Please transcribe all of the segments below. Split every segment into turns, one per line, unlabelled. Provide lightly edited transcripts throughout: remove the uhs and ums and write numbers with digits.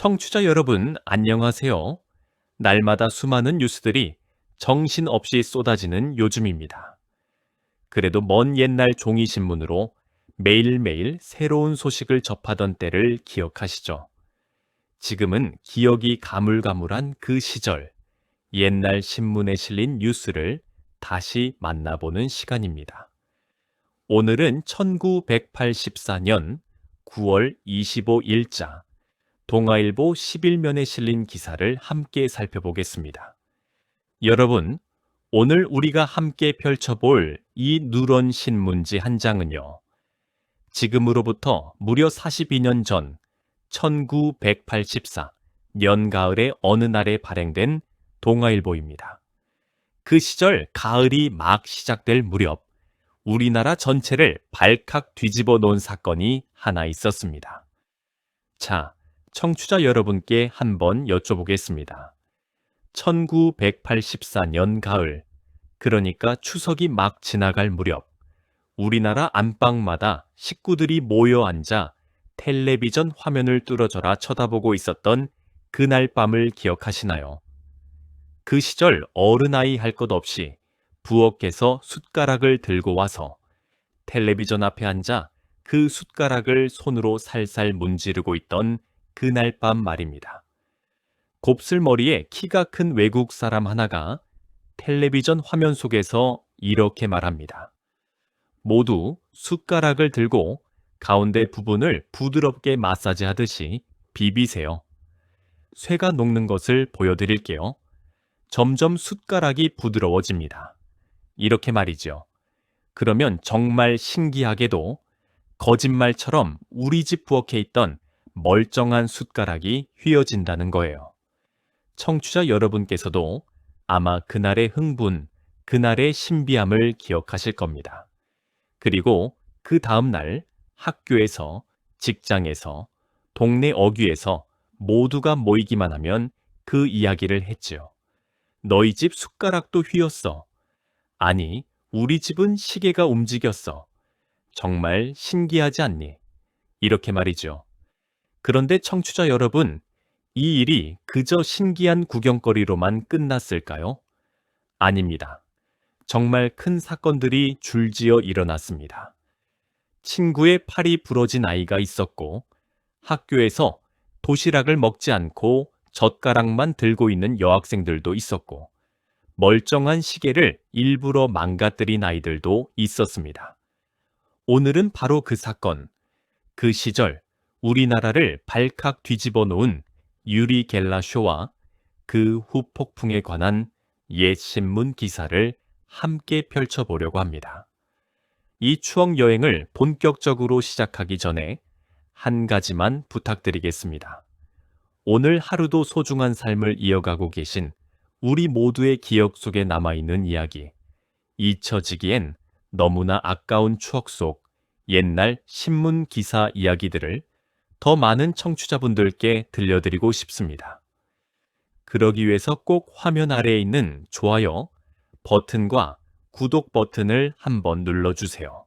청취자 여러분, 안녕하세요. 날마다 수많은 뉴스들이 정신없이 쏟아지는 요즘입니다. 그래도 먼 옛날 종이신문으로 매일매일 새로운 소식을 접하던 때를 기억하시죠? 지금은 기억이 가물가물한 그 시절, 옛날 신문에 실린 뉴스를 다시 만나보는 시간입니다. 오늘은 1984년 9월 25일자 동아일보 11면에 실린 기사를 함께 살펴보겠습니다. 여러분, 오늘 우리가 함께 펼쳐볼 이 누런 신문지 한 장은요, 지금으로부터 무려 42년 전 1984 연가을의 어느 날에 발행된 동아일보입니다. 그 시절 가을이 막 시작될 무렵 우리나라 전체를 발칵 뒤집어 놓은 사건이 하나 있었습니다. 자, 청취자 여러분께 한번 여쭤보겠습니다. 1984년 가을, 그러니까 추석이 막 지나갈 무렵, 우리나라 안방마다 식구들이 모여 앉아 텔레비전 화면을 뚫어져라 쳐다보고 있었던 그날 밤을 기억하시나요? 그 시절 어른아이 할 것 없이 부엌에서 숟가락을 들고 와서 텔레비전 앞에 앉아 그 숟가락을 손으로 살살 문지르고 있던 그날 밤 말입니다. 곱슬머리에 키가 큰 외국 사람 하나가 텔레비전 화면 속에서 이렇게 말합니다. 모두 숟가락을 들고 가운데 부분을 부드럽게 마사지하듯이 비비세요. 쇠가 녹는 것을 보여드릴게요. 점점 숟가락이 부드러워집니다. 이렇게 말이죠. 그러면 정말 신기하게도 거짓말처럼 우리 집 부엌에 있던 멀쩡한 숟가락이 휘어진다는 거예요. 청취자 여러분께서도 아마 그날의 흥분, 그날의 신비함을 기억하실 겁니다. 그리고 그 다음 날 학교에서, 직장에서, 동네 어귀에서 모두가 모이기만 하면 그 이야기를 했지요. 너희 집 숟가락도 휘었어. 아니, 우리 집은 시계가 움직였어. 정말 신기하지 않니? 이렇게 말이죠. 그런데 청취자 여러분, 이 일이 그저 신기한 구경거리로만 끝났을까요? 아닙니다. 정말 큰 사건들이 줄지어 일어났습니다. 친구의 팔이 부러진 아이가 있었고, 학교에서 도시락을 먹지 않고 젓가락만 들고 있는 여학생들도 있었고, 멀쩡한 시계를 일부러 망가뜨린 아이들도 있었습니다. 오늘은 바로 그 사건, 그 시절 우리나라를 발칵 뒤집어 놓은 유리 겔라 쇼와 그 후 폭풍에 관한 옛 신문 기사를 함께 펼쳐보려고 합니다. 이 추억 여행을 본격적으로 시작하기 전에 한 가지만 부탁드리겠습니다. 오늘 하루도 소중한 삶을 이어가고 계신 우리 모두의 기억 속에 남아있는 이야기, 잊혀지기엔 너무나 아까운 추억 속 옛날 신문 기사 이야기들을 더 많은 청취자분들께 들려드리고 싶습니다. 그러기 위해서 꼭 화면 아래에 있는 좋아요 버튼과 구독 버튼을 한번 눌러주세요.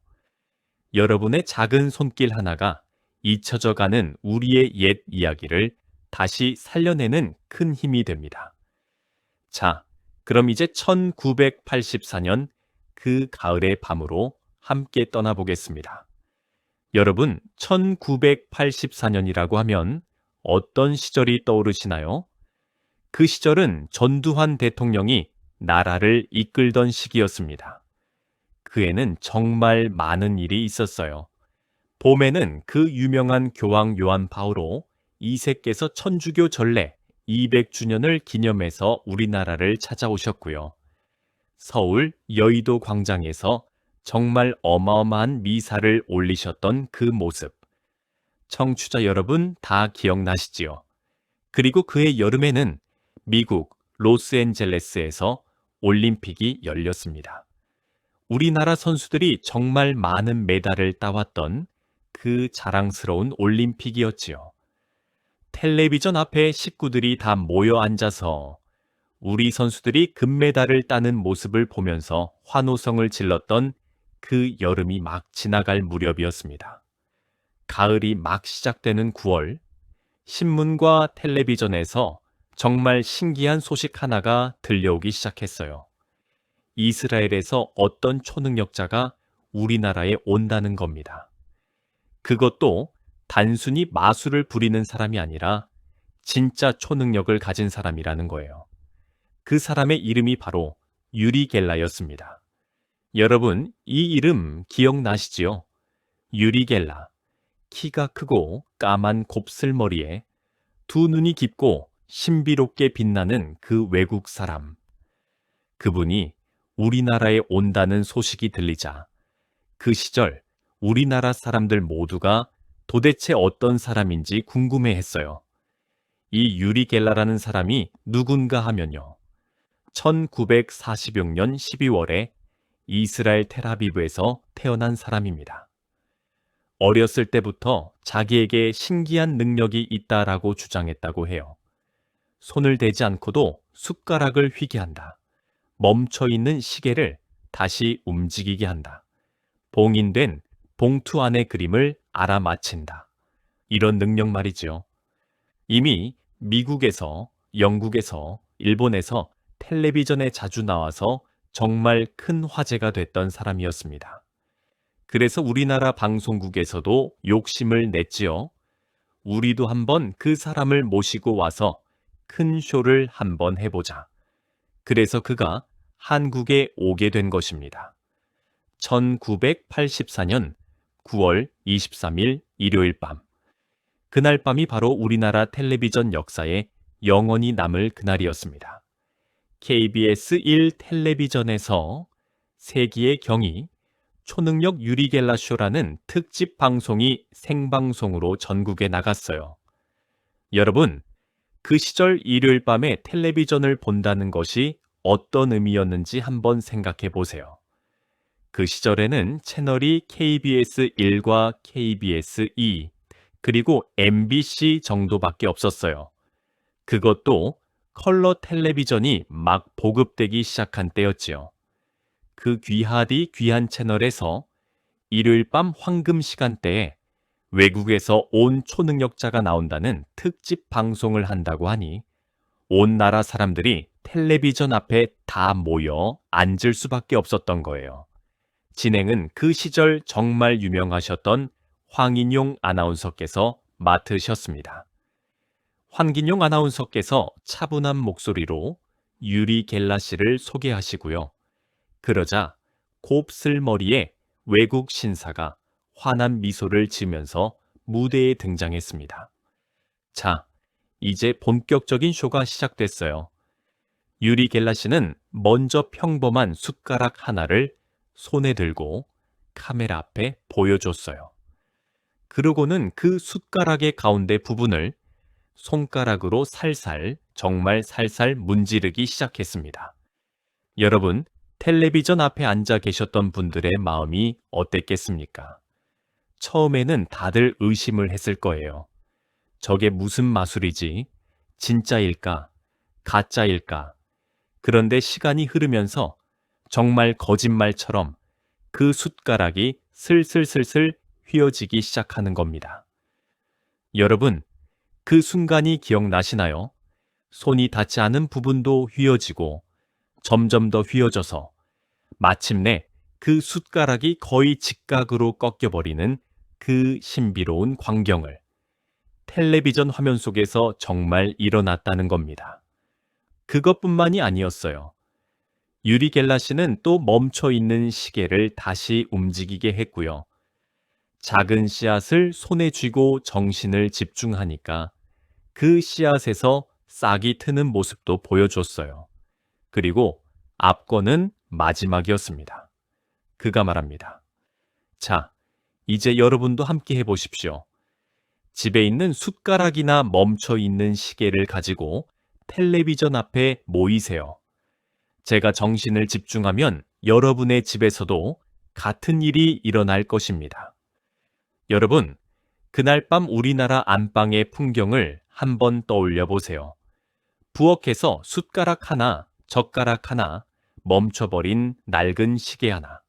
여러분의 작은 손길 하나가 잊혀져 가는 우리의 옛 이야기를 다시 살려내는 큰 힘이 됩니다. 자, 그럼 이제 1984년 그 가을의 밤으로 함께 떠나보겠습니다. 여러분, 1984년이라고 하면 어떤 시절이 떠오르시나요? 그 시절은 전두환 대통령이 나라를 이끌던 시기였습니다. 그 해는 정말 많은 일이 있었어요. 봄에는 그 유명한 교황 요한 바오로 2세께서 천주교 전래 200주년을 기념해서 우리나라를 찾아오셨고요. 서울 여의도 광장에서 정말 어마어마한 미사를 올리셨던 그 모습. 청취자 여러분 다 기억나시지요? 그리고 그해 여름에는 미국 로스앤젤레스에서 올림픽이 열렸습니다. 우리나라 선수들이 정말 많은 메달을 따왔던 그 자랑스러운 올림픽이었지요. 텔레비전 앞에 식구들이 다 모여 앉아서 우리 선수들이 금메달을 따는 모습을 보면서 환호성을 질렀던 그 여름이 막 지나갈 무렵이었습니다. 가을이 막 시작되는 9월, 신문과 텔레비전에서 정말 신기한 소식 하나가 들려오기 시작했어요. 이스라엘에서 어떤 초능력자가 우리나라에 온다는 겁니다. 그것도 단순히 마술을 부리는 사람이 아니라 진짜 초능력을 가진 사람이라는 거예요. 그 사람의 이름이 바로 유리 겔라였습니다. 여러분, 이 이름 기억나시지요? 유리 겔라. 키가 크고 까만 곱슬머리에 두 눈이 깊고 신비롭게 빛나는 그 외국 사람. 그분이 우리나라에 온다는 소식이 들리자 그 시절 우리나라 사람들 모두가 도대체 어떤 사람인지 궁금해했어요. 이 유리 겔라라는 사람이 누군가 하면요. 1946년 12월에 이스라엘 텔아비브에서 태어난 사람입니다. 어렸을 때부터 자기에게 신기한 능력이 있다라고 주장했다고 해요. 손을 대지 않고도 숟가락을 휘게 한다. 멈춰 있는 시계를 다시 움직이게 한다. 봉인된 봉투 안의 그림을 알아맞힌다. 이런 능력 말이지요. 이미 미국에서, 영국에서, 일본에서 텔레비전에 자주 나와서 정말 큰 화제가 됐던 사람이었습니다. 그래서 우리나라 방송국에서도 욕심을 냈지요. 우리도 한번 그 사람을 모시고 와서 큰 쇼를 한번 해보자. 그래서 그가 한국에 오게 된 것입니다. 1984년 9월 23일 일요일 밤. 그날 밤이 바로 우리나라 텔레비전 역사에 영원히 남을 그날이었습니다. KBS 1 텔레비전에서 세기의 경이 초능력 유리겔라 쇼라는 특집 방송이 생방송으로 전국에 나갔어요. 여러분, 그 시절 일요일 밤에 텔레비전을 본다는 것이 어떤 의미였는지 한번 생각해 보세요. 그 시절에는 채널이 KBS 1과 KBS 2, 그리고 MBC 정도밖에 없었어요. 그것도 컬러 텔레비전이 막 보급되기 시작한 때였지요. 그 귀하디 귀한 채널에서 일요일 밤 황금 시간대에 외국에서 온 초능력자가 나온다는 특집 방송을 한다고 하니 온 나라 사람들이 텔레비전 앞에 다 모여 앉을 수밖에 없었던 거예요. 진행은 그 시절 정말 유명하셨던 황인용 아나운서께서 맡으셨습니다. 황인용 아나운서께서 차분한 목소리로 유리 겔라 씨를 소개하시고요. 그러자 곱슬머리에 외국 신사가 환한 미소를 지으면서 무대에 등장했습니다. 자, 이제 본격적인 쇼가 시작됐어요. 유리 겔라 씨는 먼저 평범한 숟가락 하나를 손에 들고 카메라 앞에 보여줬어요. 그러고는 그 숟가락의 가운데 부분을 손가락으로 살살, 정말 살살 문지르기 시작했습니다. 여러분, 텔레비전 앞에 앉아 계셨던 분들의 마음이 어땠겠습니까? 처음에는 다들 의심을 했을 거예요. 저게 무슨 마술이지? 진짜일까? 가짜일까? 그런데 시간이 흐르면서 정말 거짓말처럼 그 숟가락이 슬슬슬슬 휘어지기 시작하는 겁니다. 여러분, 그 순간이 기억나시나요? 손이 닿지 않은 부분도 휘어지고 점점 더 휘어져서 마침내 그 숟가락이 거의 직각으로 꺾여버리는 그 신비로운 광경을 텔레비전 화면 속에서 정말 일어났다는 겁니다. 그것뿐만이 아니었어요. 유리 겔라 씨는 또 멈춰있는 시계를 다시 움직이게 했고요. 작은 씨앗을 손에 쥐고 정신을 집중하니까 그 씨앗에서 싹이 트는 모습도 보여줬어요. 그리고 앞권은 마지막이었습니다. 그가 말합니다. 자, 이제 여러분도 함께 해보십시오. 집에 있는 숟가락이나 멈춰있는 시계를 가지고 텔레비전 앞에 모이세요. 제가 정신을 집중하면 여러분의 집에서도 같은 일이 일어날 것입니다. 여러분, 그날 밤 우리나라 안방의 풍경을 한번 떠올려 보세요. 부엌에서 숟가락 하나, 젓가락 하나, 멈춰버린 낡은 시계 하나.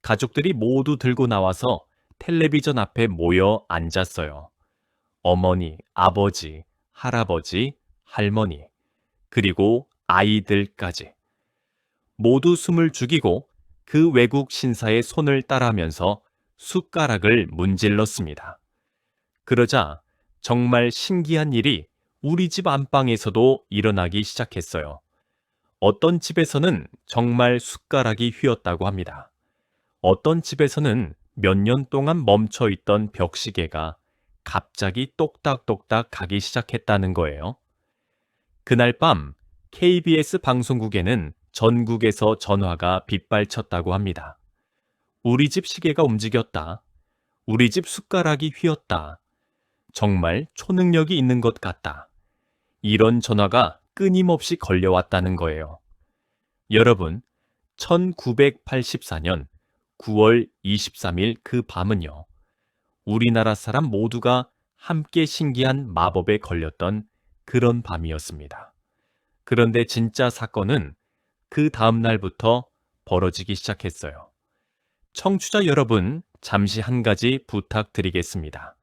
가족들이 모두 들고 나와서 텔레비전 앞에 모여 앉았어요. 어머니, 아버지, 할아버지, 할머니, 그리고 아이들까지 모두 숨을 죽이고 그 외국 신사의 손을 따라하면서 숟가락을 문질렀습니다. 그러자 정말 신기한 일이 우리 집 안방에서도 일어나기 시작했어요. 어떤 집에서는 정말 숟가락이 휘었다고 합니다. 어떤 집에서는 몇 년 동안 멈춰 있던 벽시계가 갑자기 똑딱똑딱 가기 시작했다는 거예요. 그날 밤 KBS 방송국에는 전국에서 전화가 빗발쳤다고 합니다. 우리 집 시계가 움직였다. 우리 집 숟가락이 휘었다. 정말 초능력이 있는 것 같다. 이런 전화가 끊임없이 걸려왔다는 거예요. 여러분, 1984년 9월 23일 그 밤은요, 우리나라 사람 모두가 함께 신기한 마법에 걸렸던 그런 밤이었습니다. 그런데 진짜 사건은 그 다음 날부터 벌어지기 시작했어요. 청취자 여러분, 잠시 한 가지 부탁드리겠습니다.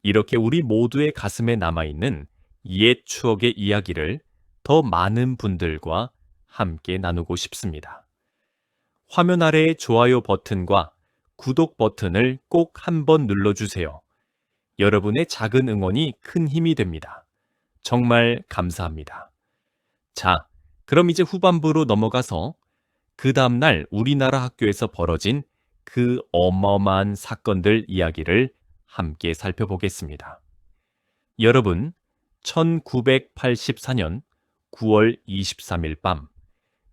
이렇게 우리 모두의 가슴에 남아있는 옛 추억의 이야기를 더 많은 분들과 함께 나누고 싶습니다. 화면 아래의 좋아요 버튼과 구독 버튼을 꼭 한번 눌러주세요. 여러분의 작은 응원이 큰 힘이 됩니다. 정말 감사합니다. 자, 그럼 이제 후반부로 넘어가서 그 다음날 우리나라 학교에서 벌어진 그 어마어마한 사건들 이야기를 함께 살펴보겠습니다. 여러분, 1984년 9월 23일 밤,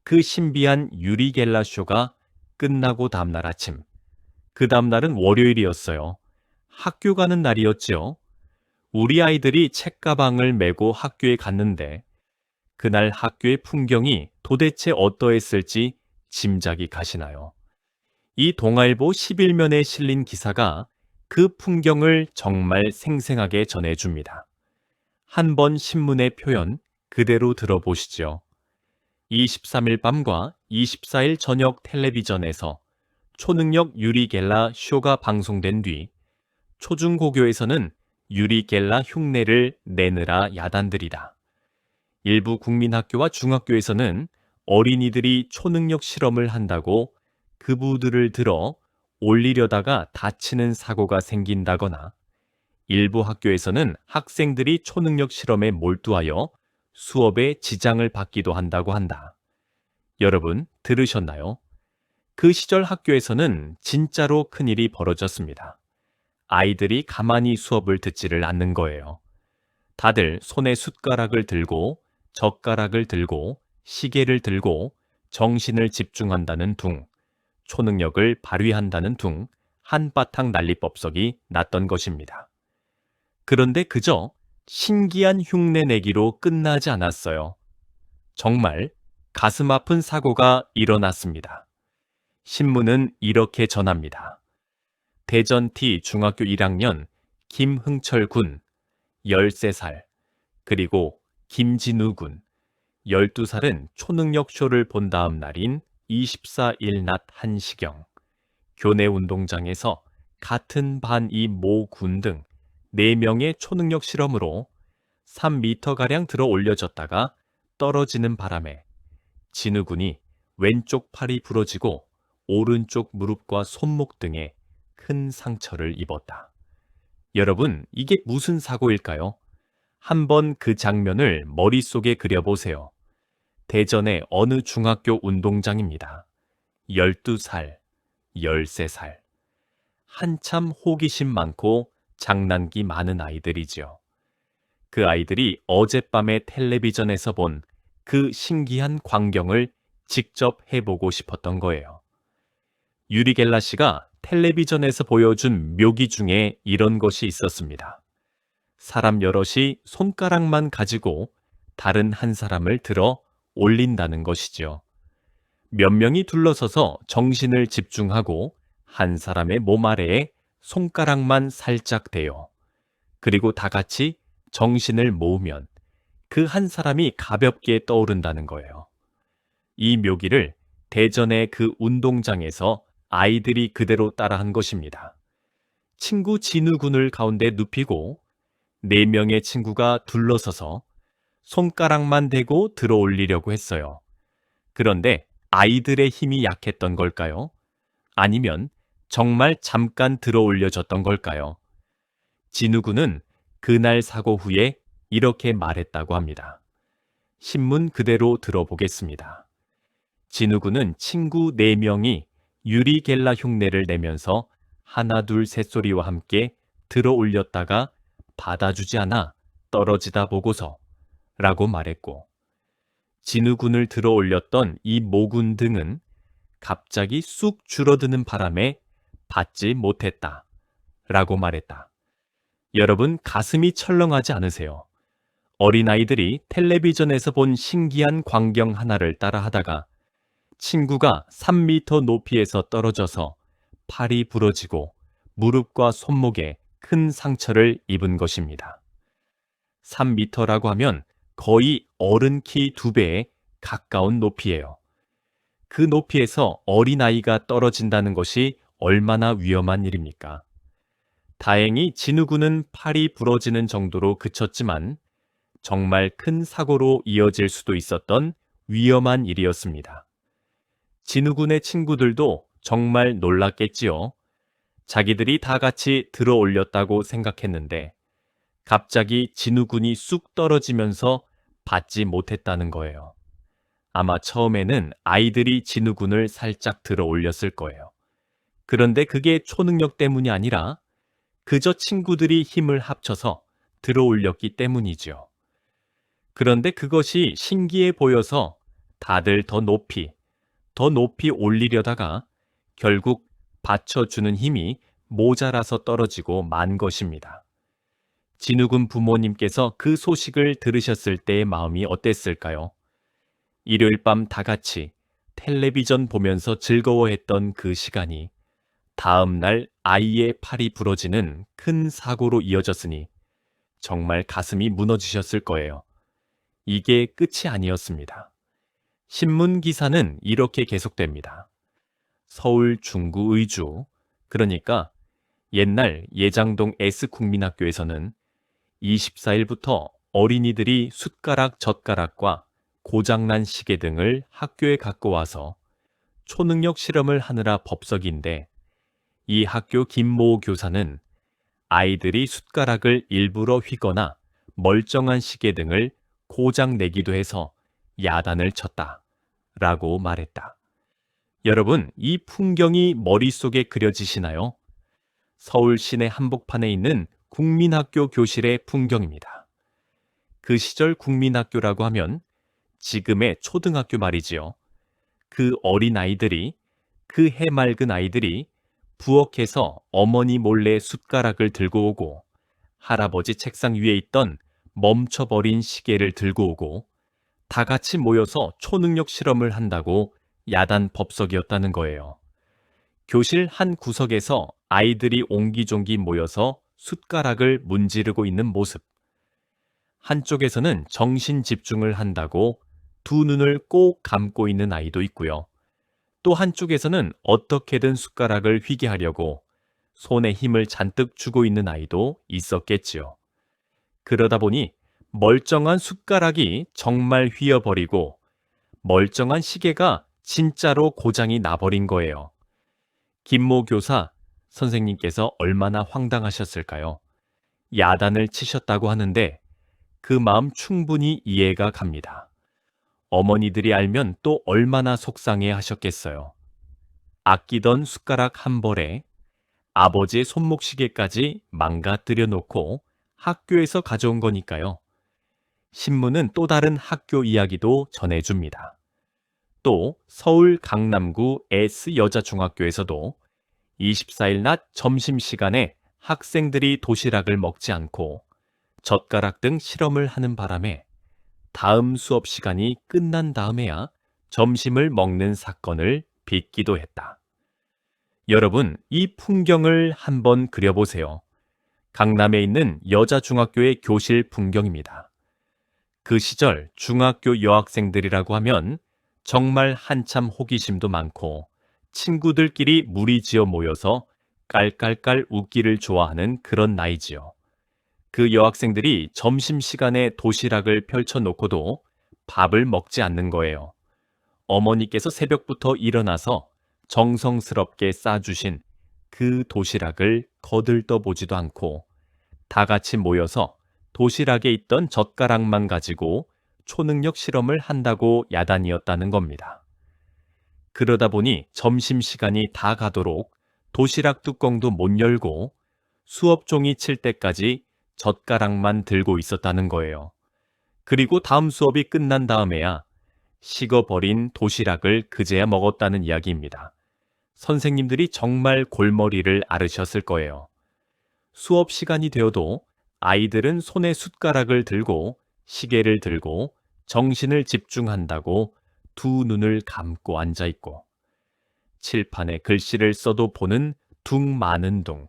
그 신비한 유리겔라 쇼가 끝나고 다음날 아침, 그 다음날은 월요일이었어요. 학교 가는 날이었지요. 우리 아이들이 책가방을 메고 학교에 갔는데 그날 학교의 풍경이 도대체 어떠했을지 짐작이 가시나요? 이 동아일보 11면에 실린 기사가 그 풍경을 정말 생생하게 전해줍니다. 한번 신문의 표현 그대로 들어보시죠. 23일 밤과 24일 저녁 텔레비전에서 초능력 유리겔라 쇼가 방송된 뒤 초중고교에서는 유리겔라 흉내를 내느라 야단들이다. 일부 국민학교와 중학교에서는 어린이들이 초능력 실험을 한다고 그부들을 들어 올리려다가 다치는 사고가 생긴다거나 일부 학교에서는 학생들이 초능력 실험에 몰두하여 수업에 지장을 받기도 한다고 한다. 여러분 들으셨나요? 그 시절 학교에서는 진짜로 큰일이 벌어졌습니다. 아이들이 가만히 수업을 듣지를 않는 거예요. 다들 손에 숟가락을 들고 젓가락을 들고 시계를 들고 정신을 집중한다는 둥, 초능력을 발휘한다는 둥 한바탕 난리법석이 났던 것입니다. 그런데 그저 신기한 흉내내기로 끝나지 않았어요. 정말 가슴 아픈 사고가 일어났습니다. 신문은 이렇게 전합니다. 대전T 중학교 1학년 김흥철 군 13살, 그리고 김진우 군 12살은 초능력 쇼를 본 다음 날인 24일 낮 1시경 교내 운동장에서 같은 반 이 모 군 등 4명의 초능력 실험으로 3m가량 들어 올려졌다가 떨어지는 바람에 진우 군이 왼쪽 팔이 부러지고 오른쪽 무릎과 손목 등에 큰 상처를 입었다. 여러분, 이게 무슨 사고일까요? 한번 그 장면을 머릿속에 그려보세요. 대전의 어느 중학교 운동장입니다. 12살, 13살. 한참 호기심 많고 장난기 많은 아이들이죠. 그 아이들이 어젯밤에 텔레비전에서 본 그 신기한 광경을 직접 해보고 싶었던 거예요. 유리겔라 씨가 텔레비전에서 보여준 묘기 중에 이런 것이 있었습니다. 사람 여럿이 손가락만 가지고 다른 한 사람을 들어 올린다는 것이죠. 몇 명이 둘러서서 정신을 집중하고 한 사람의 몸 아래에 손가락만 살짝 대요. 그리고 다 같이 정신을 모으면 그 한 사람이 가볍게 떠오른다는 거예요. 이 묘기를 대전의 그 운동장에서 아이들이 그대로 따라한 것입니다. 친구 진우 군을 가운데 눕히고 4명의 친구가 둘러서서 손가락만 대고 들어 올리려고 했어요. 그런데 아이들의 힘이 약했던 걸까요? 아니면 정말 잠깐 들어 올려졌던 걸까요? 진우군은 그날 사고 후에 이렇게 말했다고 합니다. 신문 그대로 들어보겠습니다. 진우군은 친구 4명이 유리겔라 흉내를 내면서 하나 둘 셋소리와 함께 들어 올렸다가 받아주지 않아 떨어지다 보고서 라고 말했고, 진우군을 들어 올렸던 이 모군 등은 갑자기 쑥 줄어드는 바람에 받지 못했다 라고 말했다. 여러분, 가슴이 철렁하지 않으세요? 어린아이들이 텔레비전에서 본 신기한 광경 하나를 따라 하다가 친구가 3미터 높이에서 떨어져서 팔이 부러지고 무릎과 손목에 큰 상처를 입은 것입니다. 3미터라고 하면 거의 어른 키 2배에 가까운 높이예요. 그 높이에서 어린아이가 떨어진다는 것이 얼마나 위험한 일입니까? 다행히 진우군은 팔이 부러지는 정도로 그쳤지만 정말 큰 사고로 이어질 수도 있었던 위험한 일이었습니다. 진우군의 친구들도 정말 놀랐겠지요. 자기들이 다 같이 들어 올렸다고 생각했는데 갑자기 진우군이 쑥 떨어지면서 받지 못했다는 거예요. 아마 처음에는 아이들이 진우군을 살짝 들어 올렸을 거예요. 그런데 그게 초능력 때문이 아니라 그저 친구들이 힘을 합쳐서 들어 올렸기 때문이죠. 그런데 그것이 신기해 보여서 다들 더 높이 올리려다가 결국 받쳐주는 힘이 모자라서 떨어지고 만 것입니다. 진우군 부모님께서 그 소식을 들으셨을 때의 마음이 어땠을까요? 일요일 밤 다 같이 텔레비전 보면서 즐거워했던 그 시간이 다음 날 아이의 팔이 부러지는 큰 사고로 이어졌으니 정말 가슴이 무너지셨을 거예요. 이게 끝이 아니었습니다. 신문 기사는 이렇게 계속됩니다. 서울 중구 의주, 그러니까 옛날 예장동 S국민학교에서는 24일부터 어린이들이 숟가락, 젓가락과 고장난 시계 등을 학교에 갖고 와서 초능력 실험을 하느라 법석인데, 이 학교 김모 교사는 아이들이 숟가락을 일부러 휘거나 멀쩡한 시계 등을 고장 내기도 해서 야단을 쳤다 라고 말했다. 여러분, 이 풍경이 머릿속에 그려지시나요? 서울 시내 한복판에 있는 국민학교 교실의 풍경입니다. 그 시절 국민학교라고 하면 지금의 초등학교 말이지요. 그 어린 아이들이, 그 해맑은 아이들이 부엌에서 어머니 몰래 숟가락을 들고 오고 할아버지 책상 위에 있던 멈춰버린 시계를 들고 오고 다 같이 모여서 초능력 실험을 한다고 야단 법석이었다는 거예요. 교실 한 구석에서 아이들이 옹기종기 모여서 숟가락을 문지르고 있는 모습. 한쪽에서는 정신 집중을 한다고 두 눈을 꼭 감고 있는 아이도 있고요. 또 한쪽에서는 어떻게든 숟가락을 휘게 하려고 손에 힘을 잔뜩 주고 있는 아이도 있었겠지요. 그러다 보니 멀쩡한 숟가락이 정말 휘어버리고 멀쩡한 시계가 진짜로 고장이 나버린 거예요. 김모 교사 선생님께서 얼마나 황당하셨을까요? 야단을 치셨다고 하는데 그 마음 충분히 이해가 갑니다. 어머니들이 알면 또 얼마나 속상해 하셨겠어요. 아끼던 숟가락 한 벌에 아버지의 손목시계까지 망가뜨려 놓고 학교에서 가져온 거니까요. 신문은 또 다른 학교 이야기도 전해줍니다. 또 서울 강남구 S여자중학교에서도 24일 낮 점심시간에 학생들이 도시락을 먹지 않고 젓가락 등 실험을 하는 바람에 다음 수업 시간이 끝난 다음에야 점심을 먹는 사건을 빚기도 했다. 여러분, 이 풍경을 한번 그려보세요. 강남에 있는 여자중학교의 교실 풍경입니다. 그 시절 중학교 여학생들이라고 하면 정말 한참 호기심도 많고 친구들끼리 무리지어 모여서 깔깔깔 웃기를 좋아하는 그런 나이지요. 그 여학생들이 점심시간에 도시락을 펼쳐놓고도 밥을 먹지 않는 거예요. 어머니께서 새벽부터 일어나서 정성스럽게 싸주신 그 도시락을 거들떠보지도 않고 다 같이 모여서 도시락에 있던 젓가락만 가지고 초능력 실험을 한다고 야단이었다는 겁니다. 그러다 보니 점심시간이 다 가도록 도시락 뚜껑도 못 열고 수업 종이 칠 때까지 젓가락만 들고 있었다는 거예요. 그리고 다음 수업이 끝난 다음에야 식어버린 도시락을 그제야 먹었다는 이야기입니다. 선생님들이 정말 골머리를 앓으셨을 거예요. 수업 시간이 되어도 아이들은 손에 숟가락을 들고 시계를 들고 정신을 집중한다고 두 눈을 감고 앉아있고 칠판에 글씨를 써도 보는 둥 마는 둥.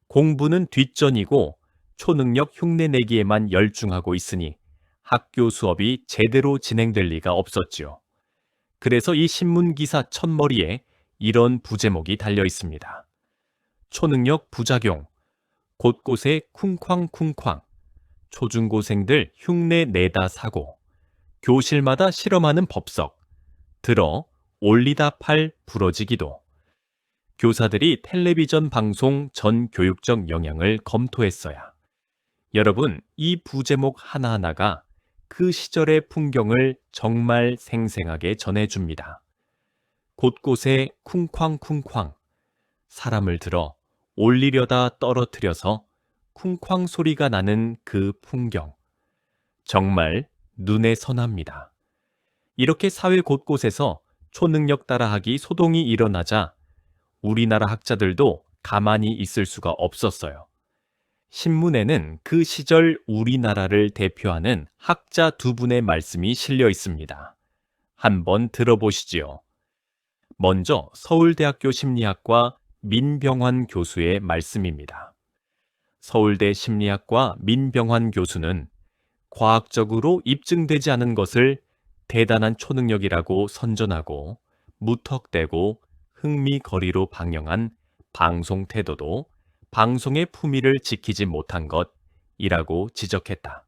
공부는 뒷전이고 초능력 흉내내기에만 열중하고 있으니 학교 수업이 제대로 진행될 리가 없었지요. 그래서 이 신문기사 첫머리에 이런 부제목이 달려 있습니다. 초능력 부작용, 곳곳에 쿵쾅쿵쾅, 초중고생들 흉내 내다 사고, 교실마다 실험하는 법석, 들어 올리다 팔 부러지기도. 교사들이 텔레비전 방송 전 교육적 영향을 검토했어야. 여러분, 이 부제목 하나하나가 그 시절의 풍경을 정말 생생하게 전해줍니다. 곳곳에 쿵쾅쿵쾅, 사람을 들어 올리려다 떨어뜨려서 쿵쾅 소리가 나는 그 풍경. 정말 눈에 선합니다. 이렇게 사회 곳곳에서 초능력 따라하기 소동이 일어나자 우리나라 학자들도 가만히 있을 수가 없었어요. 신문에는 그 시절 우리나라를 대표하는 학자 두 분의 말씀이 실려 있습니다. 한번 들어보시지요. 먼저 서울대학교 심리학과 민병환 교수의 말씀입니다. 서울대 심리학과 민병환 교수는 과학적으로 입증되지 않은 것을 대단한 초능력이라고 선전하고 무턱대고 흥미거리로 방영한 방송 태도도 방송의 품위를 지키지 못한 것이라고 지적했다.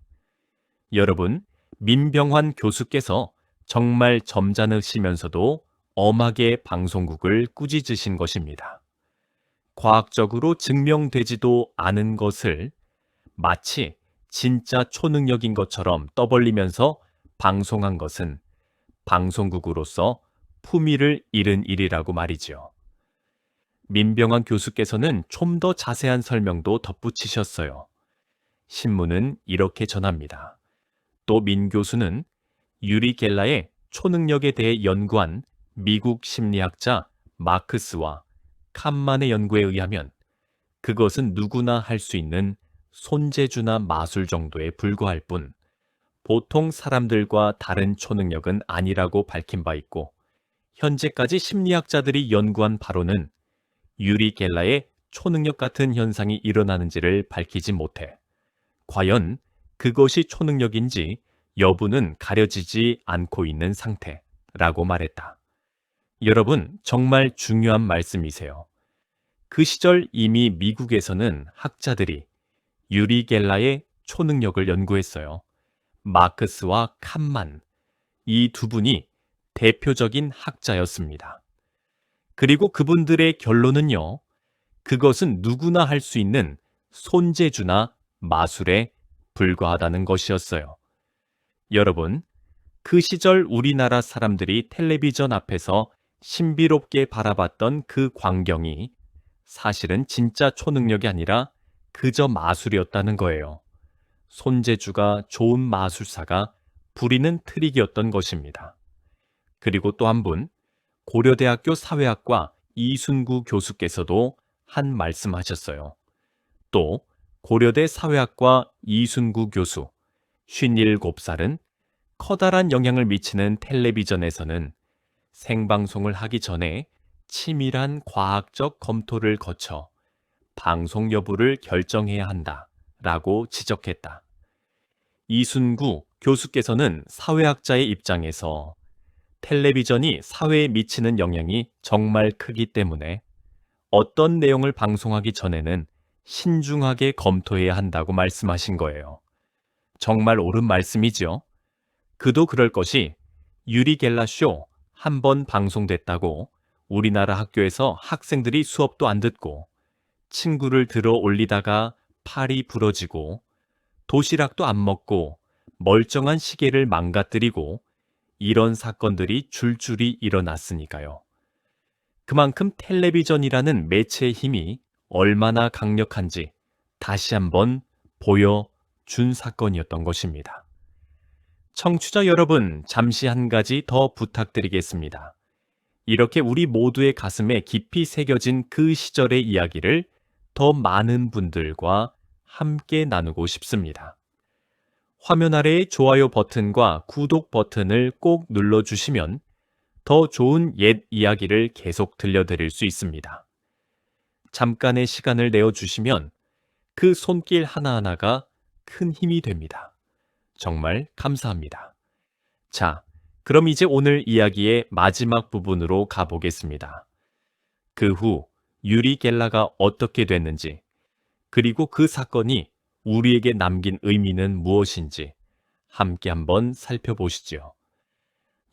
여러분, 민병환 교수께서 정말 점잖으시면서도 엄하게 방송국을 꾸짖으신 것입니다. 과학적으로 증명되지도 않은 것을 마치 진짜 초능력인 것처럼 떠벌리면서 방송한 것은 방송국으로서 품위를 잃은 일이라고 말이지요. 민병환 교수께서는 좀 더 자세한 설명도 덧붙이셨어요. 신문은 이렇게 전합니다. 또 민 교수는 유리 겔라의 초능력에 대해 연구한 미국 심리학자 마크스와 칸만의 연구에 의하면 그것은 누구나 할 수 있는 손재주나 마술 정도에 불과할 뿐 보통 사람들과 다른 초능력은 아니라고 밝힌 바 있고 현재까지 심리학자들이 연구한 바로는 유리 겔라의 초능력 같은 현상이 일어나는지를 밝히지 못해 과연 그것이 초능력인지 여부는 가려지지 않고 있는 상태라고 말했다. 여러분, 정말 중요한 말씀이세요. 그 시절 이미 미국에서는 학자들이 유리 겔라의 초능력을 연구했어요. 마크스와 칸만, 이 두 분이 대표적인 학자였습니다. 그리고 그분들의 결론은요, 그것은 누구나 할 수 있는 손재주나 마술에 불과하다는 것이었어요. 여러분, 그 시절 우리나라 사람들이 텔레비전 앞에서 신비롭게 바라봤던 그 광경이 사실은 진짜 초능력이 아니라 그저 마술이었다는 거예요. 손재주가 좋은 마술사가 부리는 트릭이었던 것입니다. 그리고 또 한 분, 고려대학교 사회학과 이순구 교수께서도 한 말씀하셨어요. 또 고려대 사회학과 이순구 교수, 57살은 커다란 영향을 미치는 텔레비전에서는 생방송을 하기 전에 치밀한 과학적 검토를 거쳐 방송 여부를 결정해야 한다라고 지적했다. 이순구 교수께서는 사회학자의 입장에서 텔레비전이 사회에 미치는 영향이 정말 크기 때문에 어떤 내용을 방송하기 전에는 신중하게 검토해야 한다고 말씀하신 거예요. 정말 옳은 말씀이죠. 그도 그럴 것이 유리 겔라 쇼 한 번 방송됐다고 우리나라 학교에서 학생들이 수업도 안 듣고 친구를 들어 올리다가 팔이 부러지고 도시락도 안 먹고 멀쩡한 시계를 망가뜨리고 이런 사건들이 줄줄이 일어났으니까요. 그만큼 텔레비전이라는 매체의 힘이 얼마나 강력한지 다시 한번 보여준 사건이었던 것입니다. 청취자 여러분, 잠시 한 가지 더 부탁드리겠습니다. 이렇게 우리 모두의 가슴에 깊이 새겨진 그 시절의 이야기를 더 많은 분들과 함께 나누고 싶습니다. 화면 아래의 좋아요 버튼과 구독 버튼을 꼭 눌러주시면 더 좋은 옛 이야기를 계속 들려드릴 수 있습니다. 잠깐의 시간을 내어주시면 그 손길 하나하나가 큰 힘이 됩니다. 정말 감사합니다. 자, 그럼 이제 오늘 이야기의 마지막 부분으로 가보겠습니다. 그 후 유리 겔라가 어떻게 됐는지, 그리고 그 사건이 우리에게 남긴 의미는 무엇인지 함께 한번 살펴보시죠.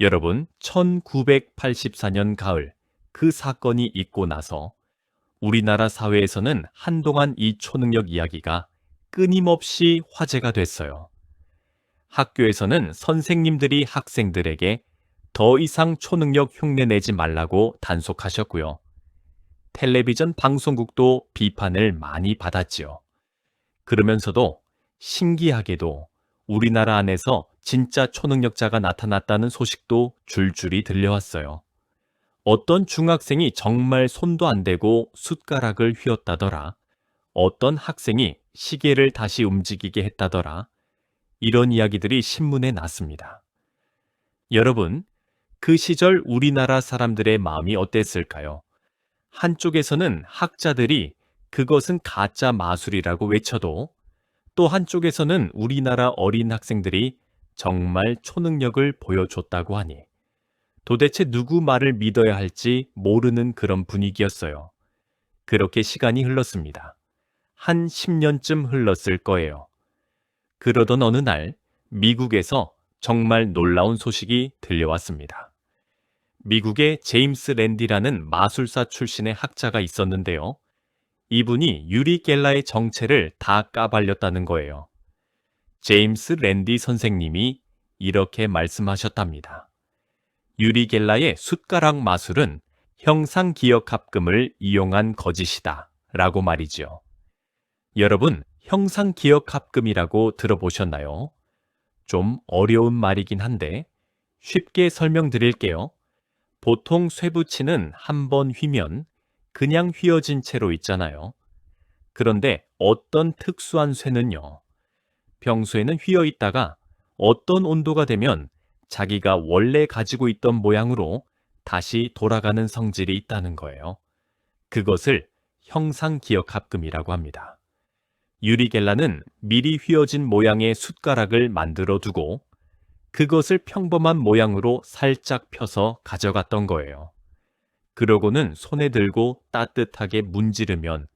여러분, 1984년 가을 그 사건이 있고 나서 우리나라 사회에서는 한동안 이 초능력 이야기가 끊임없이 화제가 됐어요. 학교에서는 선생님들이 학생들에게 더 이상 초능력 흉내내지 말라고 단속하셨고요. 텔레비전 방송국도 비판을 많이 받았지요. 그러면서도 신기하게도 우리나라 안에서 진짜 초능력자가 나타났다는 소식도 줄줄이 들려왔어요. 어떤 중학생이 정말 손도 안 대고 숟가락을 휘었다더라. 어떤 학생이 시계를 다시 움직이게 했다더라. 이런 이야기들이 신문에 났습니다. 여러분, 그 시절 우리나라 사람들의 마음이 어땠을까요? 한쪽에서는 학자들이 그것은 가짜 마술이라고 외쳐도 또 한쪽에서는 우리나라 어린 학생들이 정말 초능력을 보여줬다고 하니 도대체 누구 말을 믿어야 할지 모르는 그런 분위기였어요. 그렇게 시간이 흘렀습니다. 한 10년쯤 흘렀을 거예요. 그러던 어느 날 미국에서 정말 놀라운 소식이 들려왔습니다. 미국의 제임스 랜디라는 마술사 출신의 학자가 있었는데요. 이분이 유리 겔라의 정체를 다 까발렸다는 거예요. 제임스 랜디 선생님이 이렇게 말씀하셨답니다. 유리 겔라의 숟가락 마술은 형상기억합금을 이용한 거짓이다 라고 말이죠. 여러분, 형상기억합금이라고 들어보셨나요? 좀 어려운 말이긴 한데 쉽게 설명드릴게요. 보통 쇠붙이는 한 번 휘면 그냥 휘어진 채로 있잖아요. 그런데 어떤 특수한 쇠는요, 평소에는 휘어 있다가 어떤 온도가 되면 자기가 원래 가지고 있던 모양으로 다시 돌아가는 성질이 있다는 거예요. 그것을 형상기억합금이라고 합니다. 유리 겔라는 미리 휘어진 모양의 숟가락을 만들어 두고 그것을 평범한 모양으로 살짝 펴서 가져갔던 거예요. 그러고는 손에 들고 따뜻하게 문지르면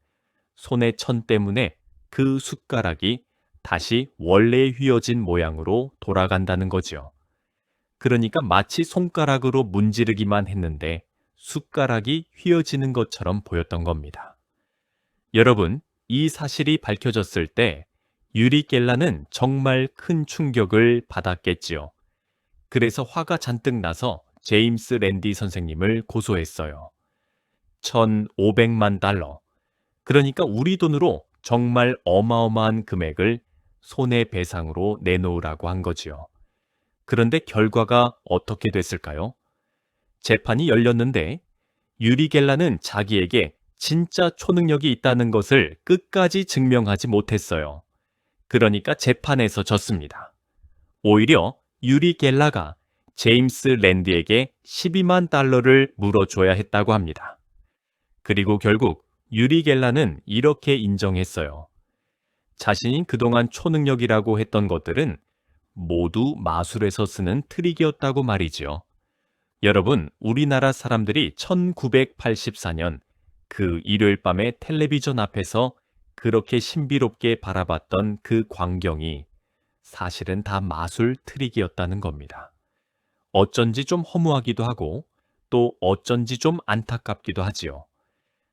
손의 천 때문에 그 숟가락이 다시 원래 휘어진 모양으로 돌아간다는 거죠. 그러니까 마치 손가락으로 문지르기만 했는데 숟가락이 휘어지는 것처럼 보였던 겁니다. 여러분, 이 사실이 밝혀졌을 때 유리 겔라는 정말 큰 충격을 받았겠지요. 그래서 화가 잔뜩 나서 제임스 랜디 선생님을 고소했어요. 1,500만 달러. 그러니까 우리 돈으로 정말 어마어마한 금액을 손해배상으로 내놓으라고 한 거지요. 그런데 결과가 어떻게 됐을까요? 재판이 열렸는데 유리 겔라는 자기에게 진짜 초능력이 있다는 것을 끝까지 증명하지 못했어요. 그러니까 재판에서 졌습니다. 오히려 유리 겔라가 제임스 랜디에게 12만 달러를 물어줘야 했다고 합니다. 그리고 결국 유리 겔라는 이렇게 인정했어요. 자신이 그동안 초능력이라고 했던 것들은 모두 마술에서 쓰는 트릭이었다고 말이죠. 여러분, 우리나라 사람들이 1984년 그 일요일 밤에 텔레비전 앞에서 그렇게 신비롭게 바라봤던 그 광경이 사실은 다 마술 트릭이었다는 겁니다. 어쩐지 좀 허무하기도 하고 또 어쩐지 좀 안타깝기도 하지요.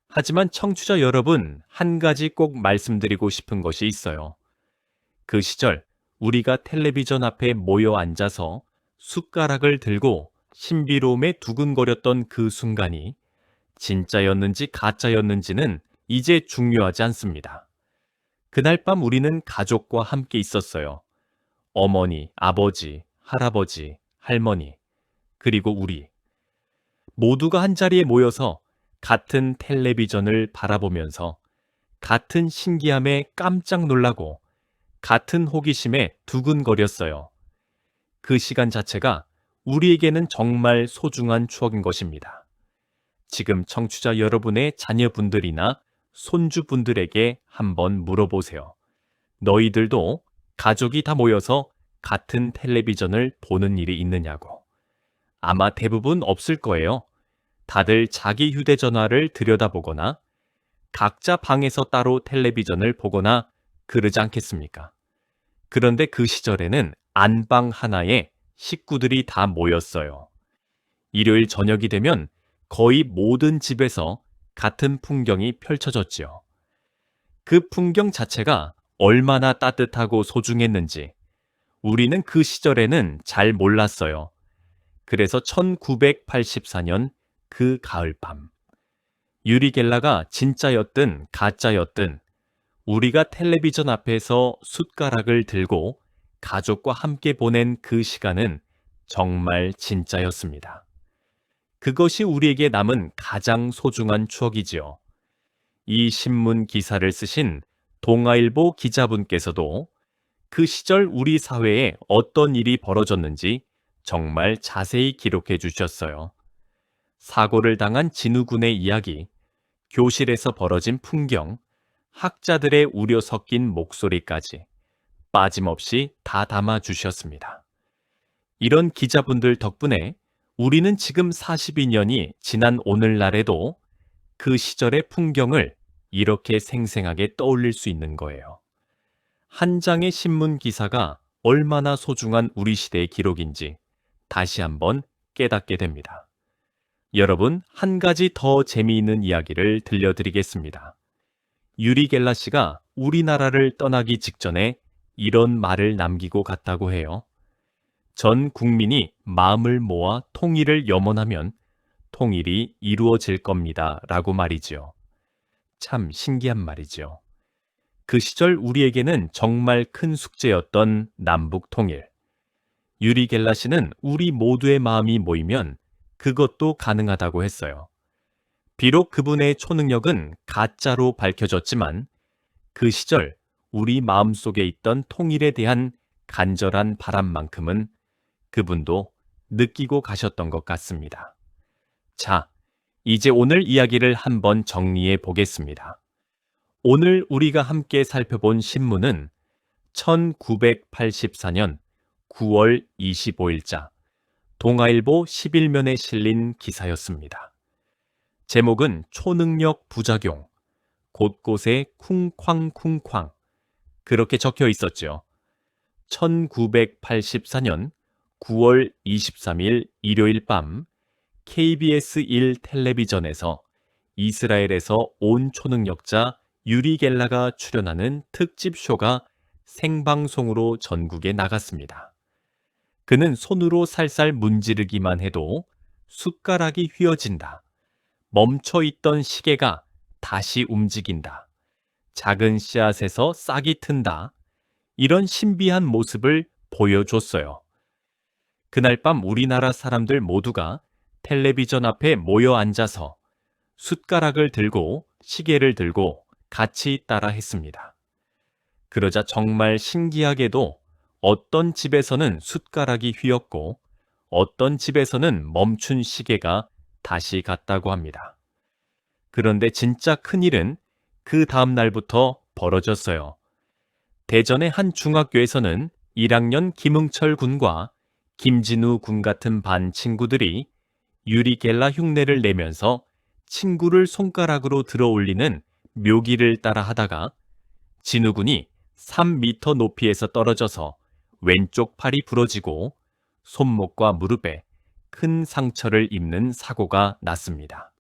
하지만 청취자 여러분, 한 가지 꼭 말씀드리고 싶은 것이 있어요. 그 시절 우리가 텔레비전 앞에 모여 앉아서 숟가락을 들고 신비로움에 두근거렸던 그 순간이 진짜였는지 가짜였는지는 이제 중요하지 않습니다. 그날 밤 우리는 가족과 함께 있었어요. 어머니, 아버지, 할아버지, 할머니, 그리고 우리. 모두가 한자리에 모여서 같은 텔레비전을 바라보면서 같은 신기함에 깜짝 놀라고 같은 호기심에 두근거렸어요. 그 시간 자체가 우리에게는 정말 소중한 추억인 것입니다. 지금 청취자 여러분의 자녀분들이나 손주분들에게 한번 물어보세요. 너희들도 가족이 다 모여서 같은 텔레비전을 보는 일이 있느냐고. 아마 대부분 없을 거예요. 다들 자기 휴대전화를 들여다보거나 각자 방에서 따로 텔레비전을 보거나 그러지 않겠습니까? 그런데 그 시절에는 안방 하나에 식구들이 다 모였어요. 일요일 저녁이 되면 거의 모든 집에서 같은 풍경이 펼쳐졌지요. 그 풍경 자체가 얼마나 따뜻하고 소중했는지 우리는 그 시절에는 잘 몰랐어요. 그래서 1984년 그 가을밤, 유리겔라가 진짜였든 가짜였든 우리가 텔레비전 앞에서 숟가락을 들고 가족과 함께 보낸 그 시간은 정말 진짜였습니다. 그것이 우리에게 남은 가장 소중한 추억이지요. 이 신문 기사를 쓰신 동아일보 기자분께서도 그 시절 우리 사회에 어떤 일이 벌어졌는지 정말 자세히 기록해 주셨어요. 사고를 당한 진우군의 이야기, 교실에서 벌어진 풍경, 학자들의 우려 섞인 목소리까지 빠짐없이 다 담아 주셨습니다. 이런 기자분들 덕분에 우리는 지금 42년이 지난 오늘날에도 그 시절의 풍경을 이렇게 생생하게 떠올릴 수 있는 거예요. 한 장의 신문 기사가 얼마나 소중한 우리 시대의 기록인지 다시 한번 깨닫게 됩니다. 여러분, 한 가지 더 재미있는 이야기를 들려드리겠습니다. 유리겔라 씨가 우리나라를 떠나기 직전에 이런 말을 남기고 갔다고 해요. 전 국민이 마음을 모아 통일을 염원하면 통일이 이루어질 겁니다. 라고 말이지요. 참 신기한 말이죠. 그 시절 우리에게는 정말 큰 숙제였던 남북 통일. 유리겔라 씨는 우리 모두의 마음이 모이면 그것도 가능하다고 했어요. 비록 그분의 초능력은 가짜로 밝혀졌지만 그 시절 우리 마음속에 있던 통일에 대한 간절한 바람만큼은 그분도 느끼고 가셨던 것 같습니다. 자, 이제 오늘 이야기를 한번 정리해 보겠습니다. 오늘 우리가 함께 살펴본 신문은 1984년 9월 25일자 동아일보 11면에 실린 기사였습니다. 제목은 초능력 부작용, 곳곳에 쿵쾅쿵쾅 그렇게 적혀 있었죠. 1984년 9월 23일 일요일 밤 KBS 1 텔레비전에서 이스라엘에서 온 초능력자 유리겔라가 출연하는 특집 쇼가 생방송으로 전국에 나갔습니다. 그는 손으로 살살 문지르기만 해도 숟가락이 휘어진다. 멈춰있던 시계가 다시 움직인다. 작은 씨앗에서 싹이 튼다. 이런 신비한 모습을 보여줬어요. 그날 밤 우리나라 사람들 모두가 텔레비전 앞에 모여 앉아서 숟가락을 들고 시계를 들고 같이 따라 했습니다. 그러자 정말 신기하게도 어떤 집에서는 숟가락이 휘었고 어떤 집에서는 멈춘 시계가 다시 갔다고 합니다. 그런데 진짜 큰일은 그 다음 날부터 벌어졌어요. 대전의 한 중학교에서는 1학년 김응철 군과 김진우 군 같은 반 친구들이 유리겔라 흉내를 내면서 친구를 손가락으로 들어 올리는 묘기를 따라 하다가 진우군이 3미터 높이에서 떨어져서 왼쪽 팔이 부러지고 손목과 무릎에 큰 상처를 입는 사고가 났습니다.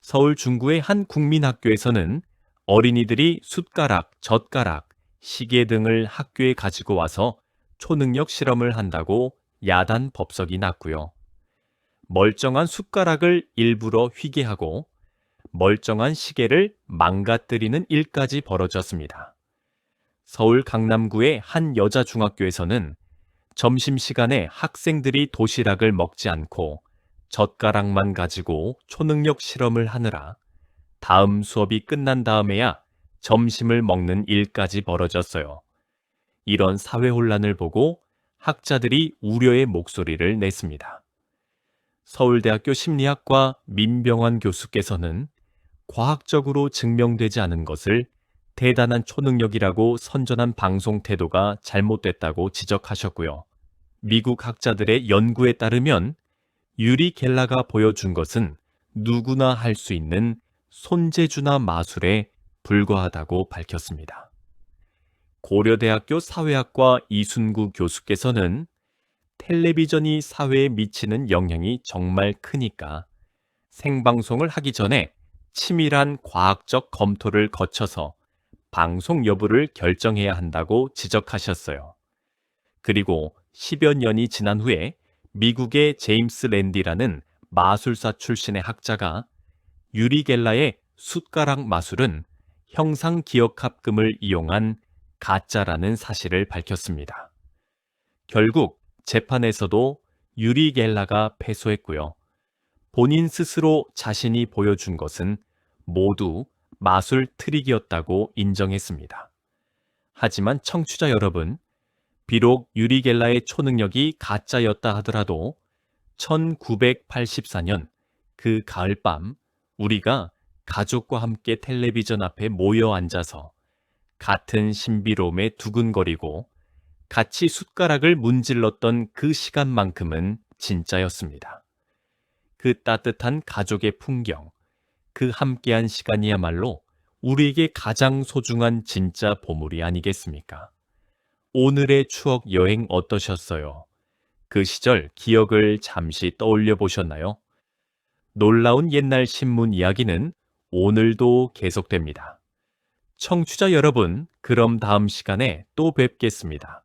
서울 중구의 한 국민학교에서는 어린이들이 숟가락, 젓가락, 시계 등을 학교에 가지고 와서 초능력 실험을 한다고 야단 법석이 났고요. 멀쩡한 숟가락을 일부러 휘게 하고 멀쩡한 시계를 망가뜨리는 일까지 벌어졌습니다. 서울 강남구의 한 여자 중학교에서는 점심시간에 학생들이 도시락을 먹지 않고 젓가락만 가지고 초능력 실험을 하느라 다음 수업이 끝난 다음에야 점심을 먹는 일까지 벌어졌어요. 이런 사회 혼란을 보고 학자들이 우려의 목소리를 냈습니다. 서울대학교 심리학과 민병환 교수께서는 과학적으로 증명되지 않은 것을 대단한 초능력이라고 선전한 방송 태도가 잘못됐다고 지적하셨고요. 미국 학자들의 연구에 따르면 유리 겔라가 보여준 것은 누구나 할 수 있는 손재주나 마술에 불과하다고 밝혔습니다. 고려대학교 사회학과 이순구 교수께서는 텔레비전이 사회에 미치는 영향이 정말 크니까 생방송을 하기 전에 치밀한 과학적 검토를 거쳐서 방송 여부를 결정해야 한다고 지적하셨어요. 그리고 10여 년이 지난 후에 미국의 제임스 랜디라는 마술사 출신의 학자가 유리 겔라의 숟가락 마술은 형상 기억합금을 이용한 가짜라는 사실을 밝혔습니다. 결국 재판에서도 유리 겔라가 패소했고요. 본인 스스로 자신이 보여준 것은 모두 마술 트릭이었다고 인정했습니다. 하지만 청취자 여러분, 비록 유리 겔라의 초능력이 가짜였다 하더라도 1984년 그 가을밤 우리가 가족과 함께 텔레비전 앞에 모여 앉아서 같은 신비로움에 두근거리고 같이 숟가락을 문질렀던 그 시간만큼은 진짜였습니다. 그 따뜻한 가족의 풍경, 그 함께한 시간이야말로 우리에게 가장 소중한 진짜 보물이 아니겠습니까? 오늘의 추억 여행 어떠셨어요? 그 시절 기억을 잠시 떠올려 보셨나요? 놀라운 옛날 신문 이야기는 오늘도 계속됩니다. 청취자 여러분, 그럼 다음 시간에 또 뵙겠습니다.